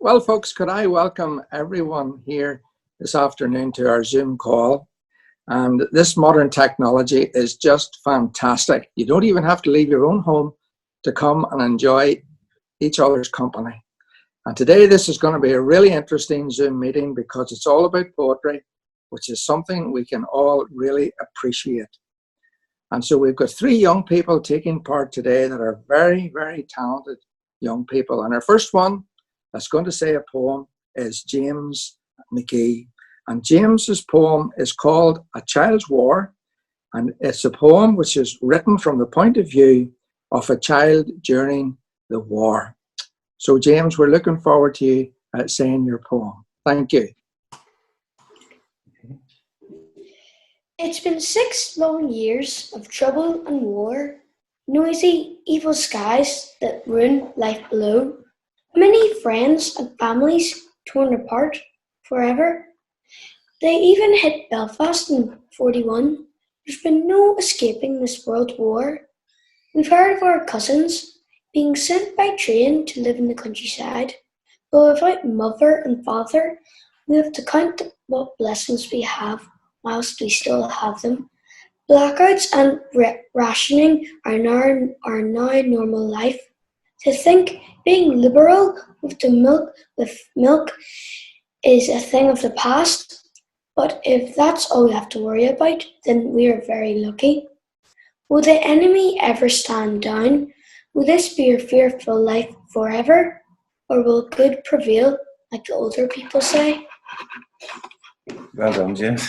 Well, folks, could I welcome everyone here this afternoon to our Zoom call? And this modern technology is just fantastic. You don't even have to leave your own home to come and enjoy each other's company. And today this is going to be a really interesting Zoom meeting because it's all about poetry, which is something we can all really appreciate. And so we've got three young people taking part today that are very, very talented young people. And our first one that's going to say a poem is James McGee. And James's poem is called A Child's War. And it's a poem which is written from the point of view of a child during the war. So James, we're looking forward to you saying your poem. Thank you. It's been 6 long years of trouble and war, noisy, evil skies that ruin life below, many friends and families torn apart forever. They even hit Belfast in 41. There's been no escaping this world war. We've heard of our cousins being sent by train to live in the countryside, but without mother and father, we have to count what blessings we have whilst we still have them. Blackouts and rationing are now normal life. To think being liberal with milk is a thing of the past, but if that's all we have to worry about, then we are very lucky. Will the enemy ever stand down? Will this be a fearful life forever? Or will good prevail, like the older people say? Well done, James.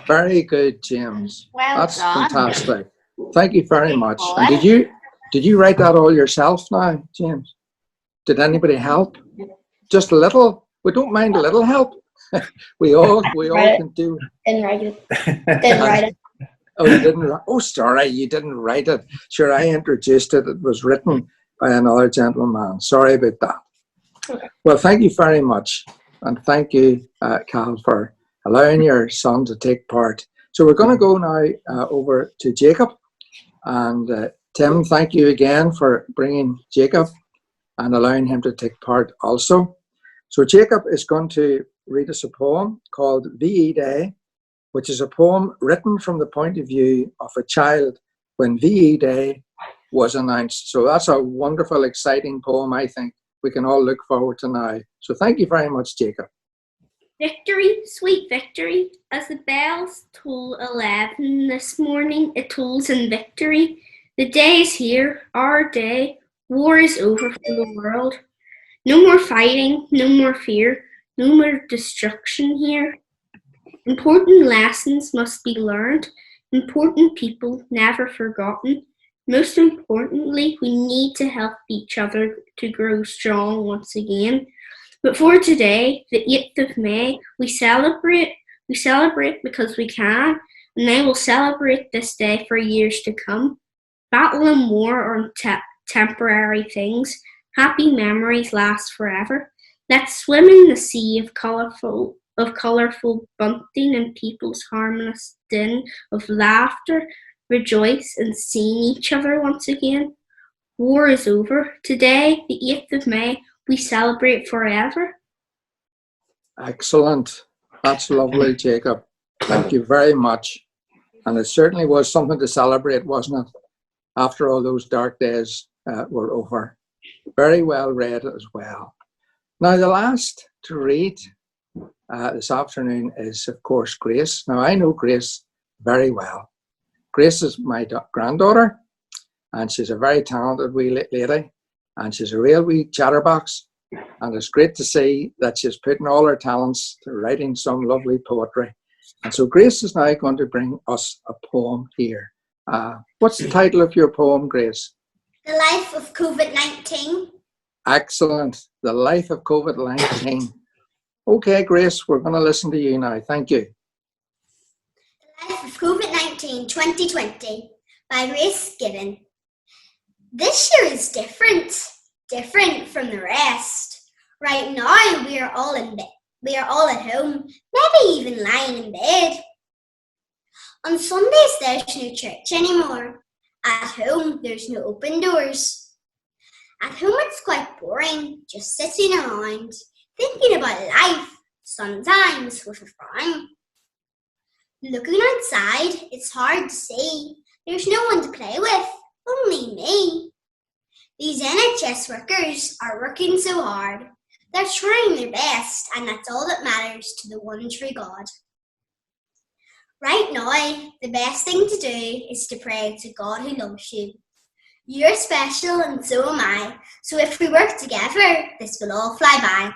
Very good, James. Well That's done. fantastic. Thank you very much. boy. And did you write that all yourself now, James? Did anybody help? Just a little? We don't mind a little help. we all can do. Didn't write it. Oh, you didn't write? Oh, sorry, you didn't write it. Sure, I introduced it. It was written by another gentleman. Sorry about that. Okay. Well, thank you very much. And thank you, Cal, for allowing your son to take part. So we're going to go now over to Jacob. And Tim, thank you again for bringing Jacob and allowing him to take part also. So Jacob is going to read us a poem called VE Day, which is a poem written from the point of view of a child when VE Day was announced. So that's a wonderful, exciting poem, I think we can all look forward to now. So thank you very much, Jacob. Victory, sweet victory, as the bells toll 11 this morning, it tolls in victory. The day is here, our day, war is over for the world. No more fighting, no more fear, no more destruction here. Important lessons must be learned, important people never forgotten. Most importantly, we need to help each other to grow strong once again. But for today, the 8th of May, we celebrate because we can, and they will celebrate this day for years to come. Battle and war are temporary things. Happy memories last forever. Let's swim in the sea of colourful bunting and people's harmonious din of laughter, rejoice in seeing each other once again. War is over. Today, the 8th of May, we celebrate forever. Excellent. That's lovely, Jacob. Thank you very much. And it certainly was something to celebrate, wasn't it? After all those dark days were over. Very well read as well. Now, the last to read this afternoon is, of course, Grace. Now, I know Grace very well. Grace is my granddaughter, and she's a very talented wee lady, and she's a real wee chatterbox, and it's great to see that she's putting all her talents to writing some lovely poetry. And so Grace is now going to bring us a poem here. What's the title of your poem, Grace? The Life of COVID-19. Excellent. The Life of COVID-19. Okay, Grace, we're going to listen to you now. Thank you. The Life of COVID-19 2020 by Grace Given. This year is different from the rest. Right now we are all at home, maybe even lying in bed. On Sundays there's no church anymore. At home there's no open doors. At home it's quite boring, just sitting around, thinking about life, sometimes with a frown. Looking outside, it's hard to see. There's no one to play with, only me. These NHS workers are working so hard. They're trying their best, and that's all that matters to the one true God. Right now, the best thing to do is to pray to God who loves you. You're special and so am I, so if we work together, this will all fly by.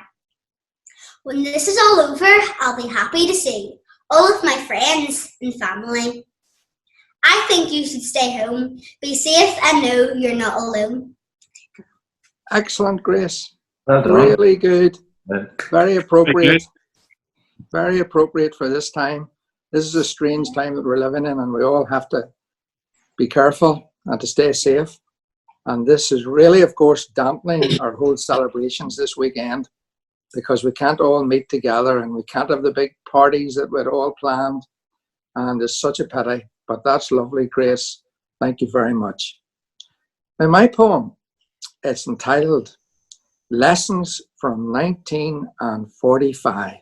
When this is all over, I'll be happy to see all of my friends and family. I think you should stay home, be safe and know you're not alone. Excellent, Grace. Well done. Really good. Very appropriate. Thank Very appropriate for this time. This is a strange time that we're living in, and we all have to be careful and to stay safe. And this is really, of course, dampening our whole celebrations this weekend, because we can't all meet together and we can't have the big parties that we'd all planned. And it's such a pity, but that's lovely, Grace. Thank you very much. Now, my poem, it's entitled Lessons from 1945.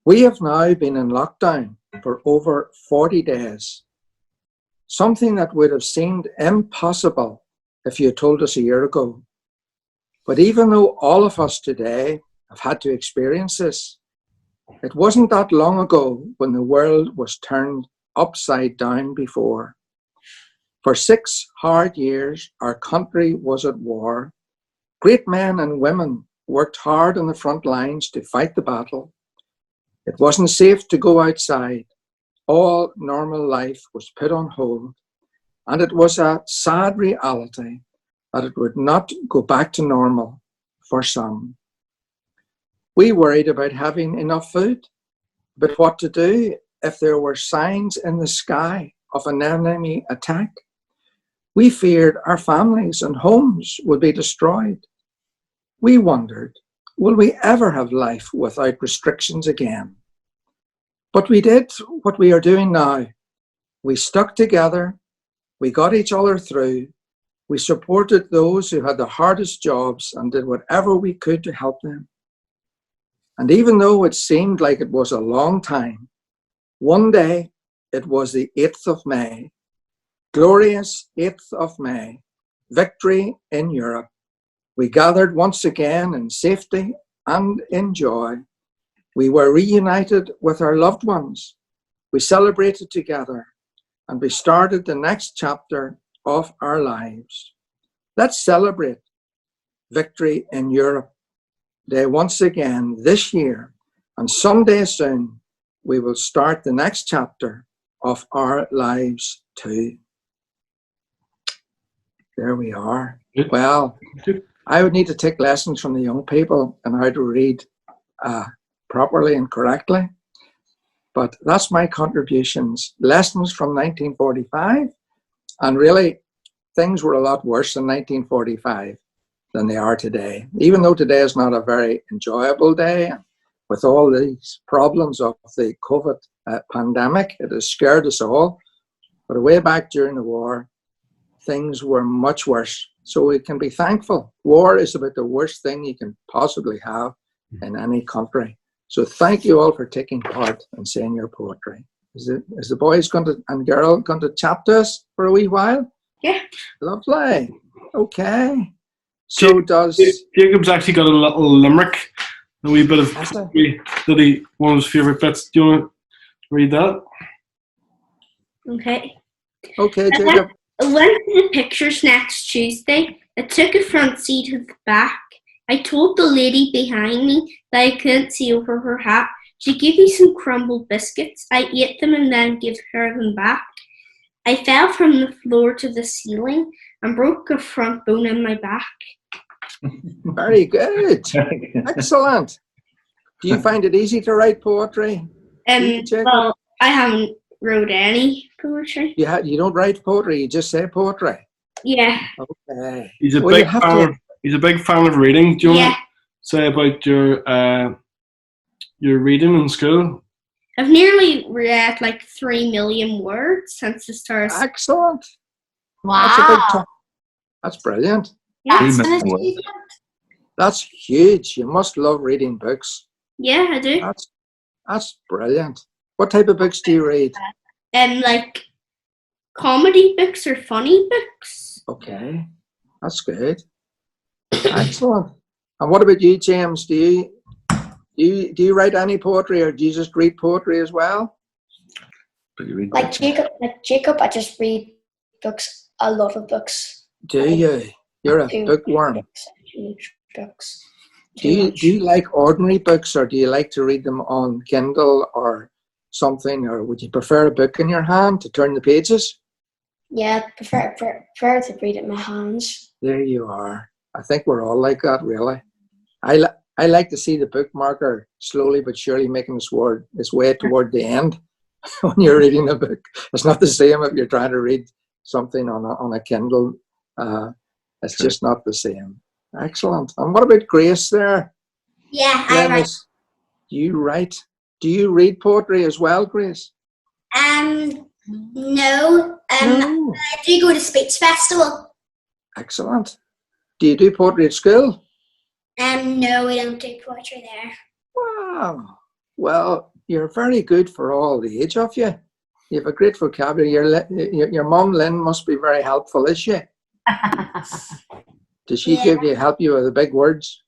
We have now been in lockdown for over 40 days, something that would have seemed impossible if you had told us a year ago. But even though all of us today have had to experience this, it wasn't that long ago when the world was turned upside down before. For 6 hard years, our country was at war. Great men and women worked hard on the front lines to fight the battle. It wasn't safe to go outside. All normal life was put on hold, and it was a sad reality that it would not go back to normal for some. We worried about having enough food, but what to do if there were signs in the sky of an enemy attack. We feared our families and homes would be destroyed. We wondered, will we ever have life without restrictions again? But we did what we are doing now. We stuck together, we got each other through, we supported those who had the hardest jobs and did whatever we could to help them. And even though it seemed like it was a long time, one day it was the 8th of May, glorious 8th of May, victory in Europe. We gathered once again in safety and in joy. We were reunited with our loved ones. We celebrated together, and we started the next chapter of our lives. Let's celebrate victory in Europe Day once again this year, and someday soon we will start the next chapter of our lives too. There we are. Good. Well, Good. I would need to take lessons from the young people on how to read properly and correctly. But that's my contributions. Lessons from 1945. And really, things were a lot worse in 1945 than they are today. Even though today is not a very enjoyable day, with all these problems of the COVID pandemic, it has scared us all. But way back during the war, things were much worse. So we can be thankful. War is about the worst thing you can possibly have in any country. So thank you all for taking part and saying your poetry. Is the boys and girl going to chat to us for a wee while? Yeah. Lovely. Okay. So Jacob's actually got a little limerick, a wee bit of poetry that one of his favourite bits. Do you want to read that? Okay. Okay, Jacob. I went to the pictures next Tuesday. I took a front seat at the back. I told the lady behind me that I couldn't see over her hat. She gave me some crumbled biscuits. I ate them and then gave her them back. I fell from the floor to the ceiling and broke a front bone in my back. Very good. Excellent. Do you find it easy to write poetry? Jacob? Well, I haven't wrote any poetry. You don't write poetry, you just say poetry. Yeah. Okay. He's a Well, big fan. He's a big fan of reading. Do you want to say about your reading in school? I've nearly read like 3 million words since the start. Excellent. Wow. That's a big that's brilliant. That's an Achievement. achievement. That's huge. You must love reading books. Yeah, I do. That's brilliant. What type of books do you read? Like comedy books or funny books. Okay, that's good. Excellent. And what about you, James? Do you write any poetry, or do you just read poetry as well? But you read Like Jacob, I just read books, a lot of books. Do you? You're a bookworm. Books. Do you like ordinary books, or do you like to read them on Kindle or something, or would you prefer a book in your hand to turn the pages? Yeah, I prefer to read it in my hands. There you are. I think we're all like that, really. I like to see the bookmarker slowly but surely making its way toward the end when you're reading a book. It's not the same if you're trying to read something on a Kindle. It's just not the same. Excellent. And what about Grace there? Yeah, I write. Do you write? Do you read poetry as well, Grace? No. No. I do go to speech festival. Excellent. Do you do poetry at school? No, we don't do poetry there. Wow. Well, you're very good for all the age of you. You have a great vocabulary. Your mum, Lynn, must be very helpful, is she? Does she help you with the big words?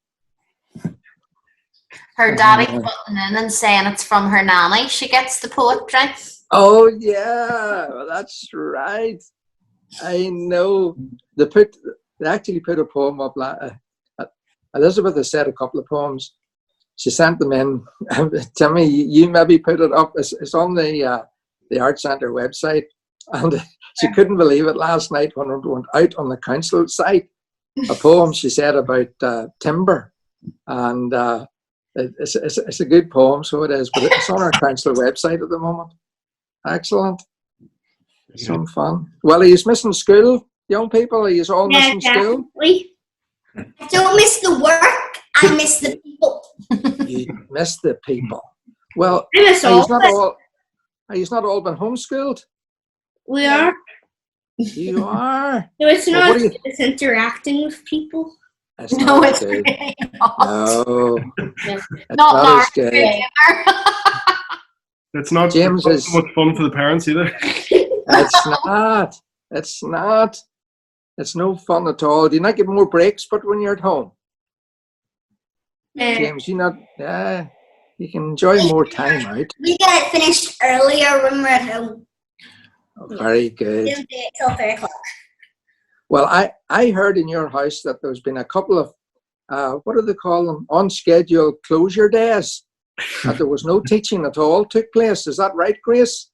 Her daddy putting in and saying it's from her nanny. She gets the poetry. Oh, yeah. Well, that's right. I know. They actually put a poem up. Elizabeth has said a couple of poems. She sent them in. Timmy, you maybe put it up. It's on the Art Centre website. And she couldn't believe it last night when it went out on the council site. A poem she said about timber. And it's a good poem, so it is. But it's on our council website at the moment. Excellent. Some fun. Well, are you missing school, young people? Are you all missing school? Definitely. I don't miss the work, I miss the people. You miss the people. Well, I miss all. are you not all been homeschooled? We are. You are. No, it's Well, not. what do you- It's interacting with people. It's No, not it's good. really not. No, it's Not not as Mark good. either. It's not, James it's not is- so much fun for the parents either. It's not. It's not. It's no fun at all. Do you not get more breaks, but when you're at home? James, you can enjoy more time out. We get it finished earlier when we're at home. Oh, very good. We don't do it till 3 o'clock. Well, I heard in your house that there's been a couple of, what do they call them, unscheduled closure days, that there was no teaching at all took place. Is that right, Grace?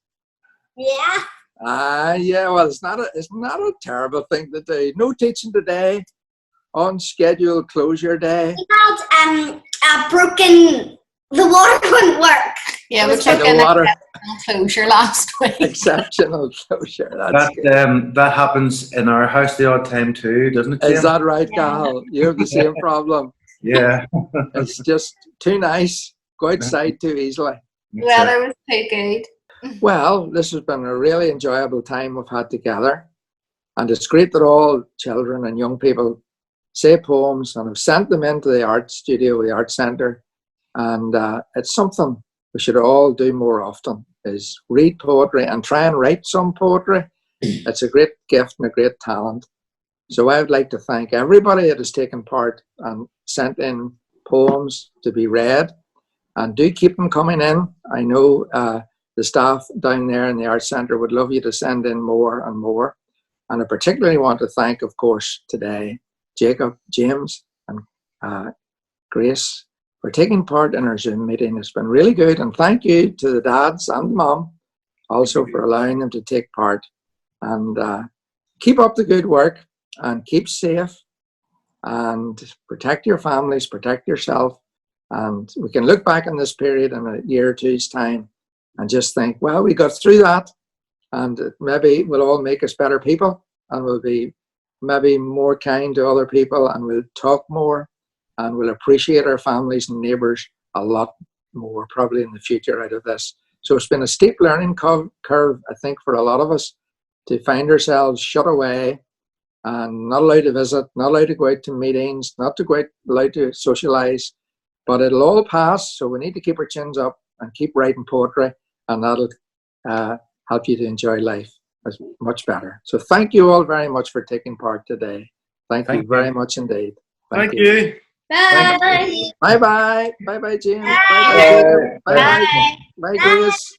Yeah. Yeah, well, it's not a terrible thing to do. No teaching today, unscheduled closure day. We had the water wouldn't work. Yeah, we It was took the an water. exceptional closure last week. Exceptional closure. That's good. That happens in our house the odd time too, doesn't it, Jim? Is that right, Cal? You have the same problem. Yeah. It's just too nice. Go outside too easily. The weather was too good. Well, this has been a really enjoyable time we've had together. And it's great that all children and young people say poems and have sent them into the art studio, the Art Centre. And it's something we should all do more often, is read poetry and try and write some poetry. It's a great gift and a great talent. So I would like to thank everybody that has taken part and sent in poems to be read. And do keep them coming in. I know the staff down there in the Art Centre would love you to send in more and more. And I particularly want to thank, of course, today, Jacob, James, and Grace for taking part in our Zoom meeting. It's been really good. And thank you to the dads and the mum also for allowing them to take part. And keep up the good work and keep safe and protect your families, protect yourself. And we can look back on this period in a year or two's time and just think, well, we got through that, and maybe we'll all make us better people, and we'll be maybe more kind to other people, and we'll talk more, and we'll appreciate our families and neighbours a lot more probably in the future out of this. So it's been a steep learning curve, I think, for a lot of us to find ourselves shut away and not allowed to visit, not allowed to go out to meetings, not to go out, allowed to socialize. But it'll all pass, so we need to keep our chins up and keep writing poetry, and that'll help you to enjoy life as much better. So thank you all very much for taking part today. Thank you very much indeed. Thank you. Bye. Bye bye. Bye bye, James. Bye Bye. bye. Bye bye. Bye, Grace.